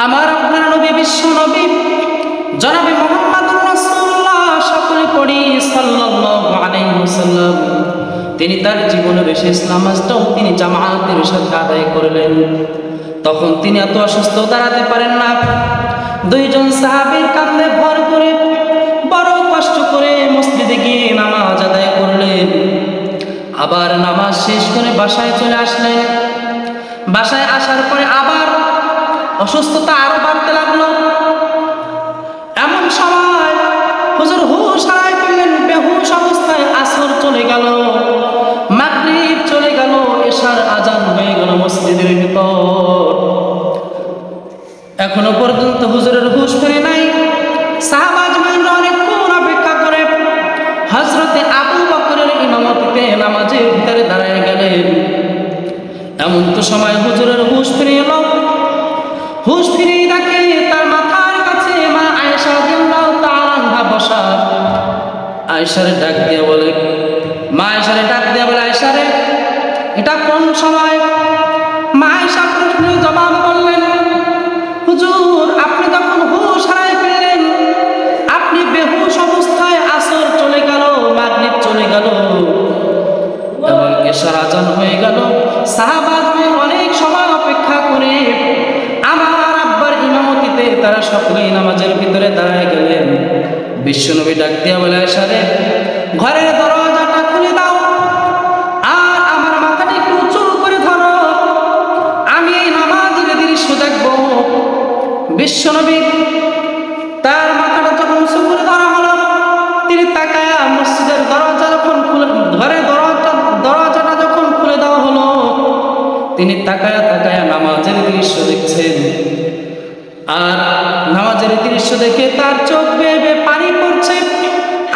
আমার আপনার নবী বিশ্ব নবী জনাবে মুহাম্মদুর রাসূলুল্লাহ সকলে পড়ি সাল্লাল্লাহু আলাইহি ওয়াসাল্লাম। তিনি তার জীবনের শেষ নামাজটাও তিনি জামাতের সাথে আদায় করলেন। তখন তিনি এত অসুস্থ, দাঁড়াতে পারেন না। দুইজন সাহাবীর কাঁধে ভর করে বড় কষ্ট করে মসজিদে গিয়ে নামাজ আদায় করলেন। আবার নামাজ শেষ করে বাসায় চলে আসলেন। বাসায় আসার পরে আবার অসুস্থতা আরো বাড়তে লাগলো। এমন সময় হুজুর হুশ হারায় ফেললেন। বেহুশ অবস্থায় আসর চলে গেল, মাগরিব চলে গেল, এশার আজান হয়ে গেল মসজিদের ভিতর। এখনো পর্যন্ত হুজুরের হুশ ফিরে নাই। সাহাবা আজমাইনরা অনেকক্ষণ অপেক্ষা করে হযরতে আবু বকরের ইমামতিতে নামাজের ভিতরে দাঁড়ায় গেলেন। এমন তো সময় হুজুরের হুশ ফিরে এলো। হুশ ফিরে দেখে তার মাথার কাছে মা আয়েশা রাদিয়াল্লাহু তাআলা আনহা বসা। আয়েশারে ডাক দিয়ে বলে, আয়েশা রে, এটা কোন সময়? মা আয়েশা প্রশ্নের জবাব বললেন, হুজুর আপনি যখন হুশ হারায় ফেললেন, আপনি বেহুশ অবস্থায় আসর চলে গেল, মাগরিব চলে গেল এবং এশার আজান হয়ে গেল। সাহাবাদের অনেক সময় অপেক্ষা করে আমার আব্বার ইমামতিতে তারা সকলেই নামাজের ভিতরে দাঁড়ায় গেলেন। বিশ্বনবী ডাক দিয়া বলে, আয়েশা রে, ঘরের দরজাটা খুলে দাও আর আমার মাথাটা একটু উঁচু করে ধরো, আমি এই নামাজের দৃশ্য দেখবো। বিশ্বনবী তার মাথাটা যখন উঁচু করে ধরা হলো, তিনি তাকায়া মসজিদের দরজা যখন খুলে, ঘরের দরজাটা যখন খুলে দেওয়া হলো, তিনি তাকায়া নামাজের দৃশ্য দেখছেন। আর নামাজের দৃশ্য দেখে তার চোখ বেয়ে বেয়ে পানি পড়ছে।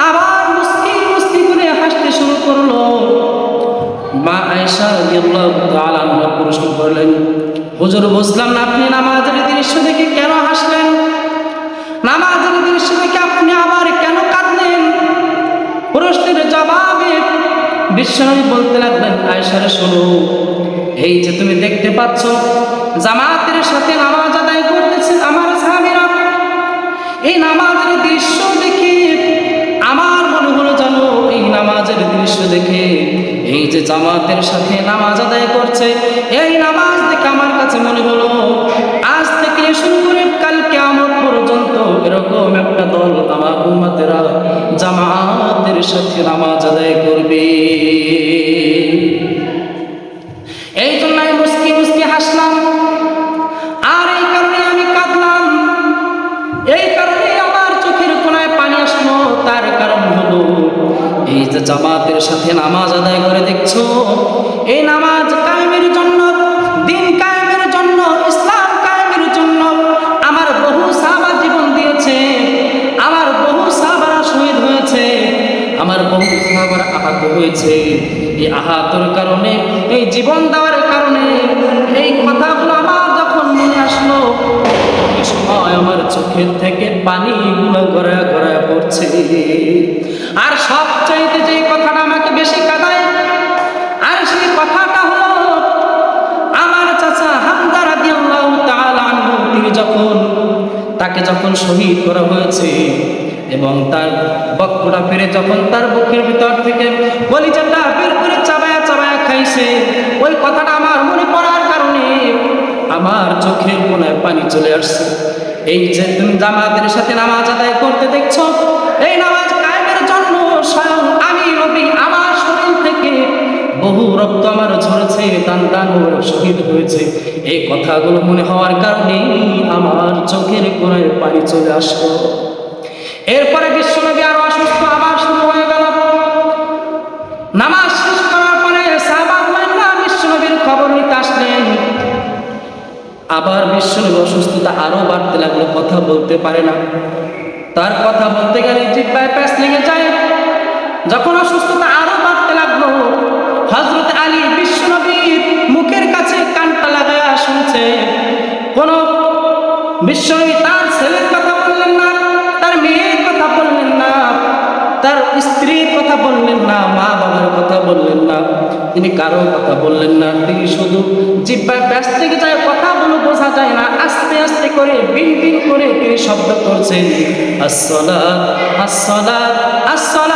আবার মুস্কি মুস্কি করে হাসতে শুরু করলো। মা আয়েশা রাদিয়াল্লাহু তাআলা আনহা প্রশ্ন করলেন, হুজুর বুঝলাম না, আপনি নামাজের দৃশ্য দেখে কেন হাসলেন? নামাজের দৃশ্য দেখে আপনি আবার কেন কাঁদলেন? প্রশ্নের জবাবে বিশ্বনবী বলতে লাগলেন, আয়েশা রে শোনো, এই যে তুমি দেখতে পাচ্ছ জামাতের সাথে নামাজ আদায় করতেছে আমার সাহাবীরা, এই নামাজের দৃশ্য দেখে আমার মনে হলো জানো, এই নামাজের দৃশ্য দেখে এই যে জামাতের সাথে নামাজ আদায় করছে, এই নামাজ দেখে আমার কাছে মনে হলো আজ থেকে শুরু করে কাল কিয়ামত পর্যন্ত এরকম একটা দল আমার উম্মতেরা জামাতের সাথে নামাজ আদায় করবে। এই জন্য আমি মুস্কি মুস্কি হাসলাম, আর এই কারণে আমি কাঁদলাম, এই কারণে আমার চোখের কোণায় পানি আসলো। তার কারণ হলো এই যে জামাতের সাথে নামাজ আদায় করে দেখছো, এই নামাজ কায়েমের জন্য, দিন কায়েমের জন্য, ইসলাম কায়েমের জন্য আমার বহু সাহাবা জীবন দিয়েছে, আমার বহু সাহাবারা শহীদ হয়েছে, আমার বহু সাহাবারা আহত হয়েছে। এই আহতের কারণে, এই জীবন দেওয়ার কারণে এই কথাগুলো আমার যখন মনে আসলো, এই সময় আমার চোখের থেকে পানিগুলো গড়ায় গড়ায় পড়ছে। আর সবচাইতে যে কথাটা আমাকে বেশি কাঁদায়, আর সেই কথাটা হলো আমার চাচা হামজা রাদিয়াল্লাহু তাআলা আনহু, তিনি তাকে যখন শহীদ করা হয়েছে এবং তার বক্রটা ফিরে যখন তার বুকের ভিতর থেকে কলিজাটা বের করে চাবায়া চাবায়া খাইছে, ওই কথাটা আমার মনে পড়ার কারণে আমার চোখের কোণায় পানি চলে আসছে। এই যে তুমি জামাতের সাথে নামাজ আদায় করতে দেখছো, এই নামাজ কায়েমের জন্য স্বয়ং আমি নবী আমার শরীর থেকে বহু রক্ত আমার ঝরেছে, দান শহীদ হয়েছে। এই কথাগুলো মনে হওয়ার কারণে আমার চোখের কোণায় পানি চলে আসলো। এরপরে বিশ্বনবী আরো অসুস্থ, আবার শুরু হয়ে গেল। নামাজ শেষ করার পরে সাহাবারা বিশ্বনবীর খবর নিতে আসলেন। আবার বিশ্বনবী অসুস্থতা আরো বাড়তে লাগলো, কথা বলতে পারে না, তার কথা বলতে গেলে জিহ্বায় প্যাঁচ লেগে যায়। যখন অসুস্থতা আরো বাড়তে লাগলো, হযরত আলী বিশ্বনবীর মুখের কাছে কানটা লাগায়া শুনছে। কোন বিশ্বনবী তার ছেলের কথা বললেন না, তার মেয়ের কথা বললেন না, তার স্ত্রীর কথা বললেন না, মা বাবার কথা বললেন না, তিনি কারো কথা বললেন না, তিনি শুধু জিহ্বায় ব্যস্ত থেকে যায়, কথাগুলো বোঝা যায় না, আস্তে আস্তে করে বিন বিন করে তিনি শব্দ করছেন, আসসালাত আসসালাত আসসালাত।